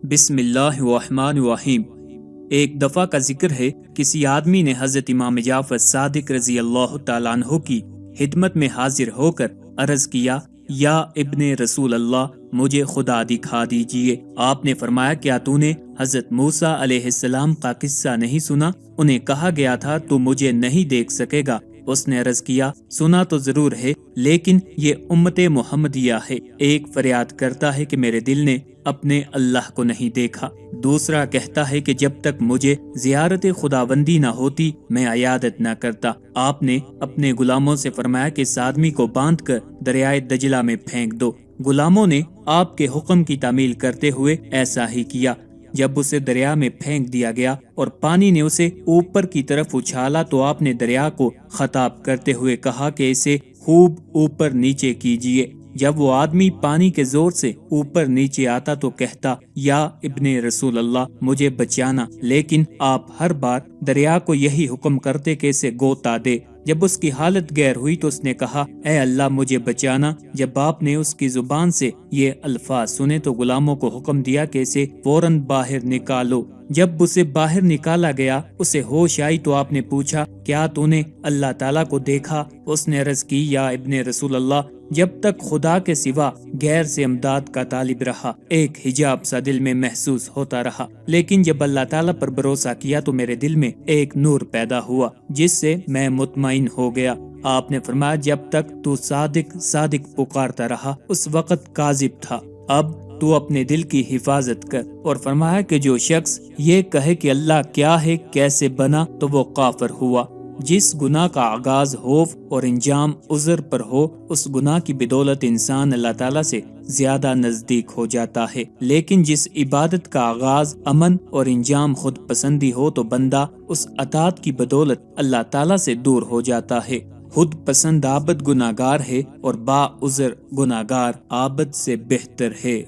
بسم اللہ الرحمن الرحیم۔ ایک دفعہ کا ذکر ہے، کسی آدمی نے حضرت امام جعفر صادق رضی اللہ تعالیٰ عنہ کی خدمت میں حاضر ہو کر عرض کیا، یا ابن رسول اللہ، مجھے خدا دکھا دیجئے۔ آپ نے فرمایا، کیا تو نے حضرت موسیٰ علیہ السلام کا قصہ نہیں سنا؟ انہیں کہا گیا تھا تو مجھے نہیں دیکھ سکے گا۔ اس نے عرض کیا، سنا تو ضرور ہے، لیکن یہ امت محمدیہ ہے۔ ایک فریاد کرتا ہے کہ میرے دل نے اپنے اللہ کو نہیں دیکھا، دوسرا کہتا ہے کہ جب تک مجھے زیارت خداوندی نہ ہوتی میں عیادت نہ کرتا۔ آپ نے اپنے غلاموں سے فرمایا کہ اس آدمی کو باندھ کر دریائے دجلہ میں پھینک دو۔ غلاموں نے آپ کے حکم کی تعمیل کرتے ہوئے ایسا ہی کیا۔ جب اسے دریا میں پھینک دیا گیا اور پانی نے اسے اوپر کی طرف اچھالا تو آپ نے دریا کو خطاب کرتے ہوئے کہا کہ اسے خوب اوپر نیچے کیجیے۔ جب وہ آدمی پانی کے زور سے اوپر نیچے آتا تو کہتا، یا ابن رسول اللہ، مجھے بچانا، لیکن آپ ہر بار دریا کو یہی حکم کرتے کہ اسے گوتا دے۔ جب اس کی حالت گیر ہوئی تو اس نے کہا، اے اللہ مجھے بچانا۔ جب آپ نے اس کی زبان سے یہ الفاظ سنے تو غلاموں کو حکم دیا کہ اسے فوراً باہر نکالو۔ جب اسے باہر نکالا گیا، اسے ہوش آئی تو آپ نے پوچھا، کیا تو نے اللہ تعالیٰ کو دیکھا؟ اس نے عرض کی، یا ابن رسول اللہ، جب تک خدا کے سوا غیر سے امداد کا طالب رہا، ایک حجاب سا دل میں محسوس ہوتا رہا، لیکن جب اللہ تعالیٰ پر بھروسہ کیا تو میرے دل میں ایک نور پیدا ہوا جس سے میں مطمئن ہو گیا۔ آپ نے فرمایا، جب تک تو صادق صادق پکارتا رہا اس وقت کاذب تھا، اب تو اپنے دل کی حفاظت کر۔ اور فرمایا کہ جو شخص یہ کہے کہ اللہ کیا ہے، کیسے بنا، تو وہ کافر ہوا۔ جس گناہ کا آغاز خوف اور انجام عذر پر ہو، اس گناہ کی بدولت انسان اللہ تعالیٰ سے زیادہ نزدیک ہو جاتا ہے، لیکن جس عبادت کا آغاز امن اور انجام خود پسندی ہو تو بندہ اس اطاعت کی بدولت اللہ تعالیٰ سے دور ہو جاتا ہے۔ خود پسند عابد گناہگار ہے اور با عذر گناہگار عابد سے بہتر ہے۔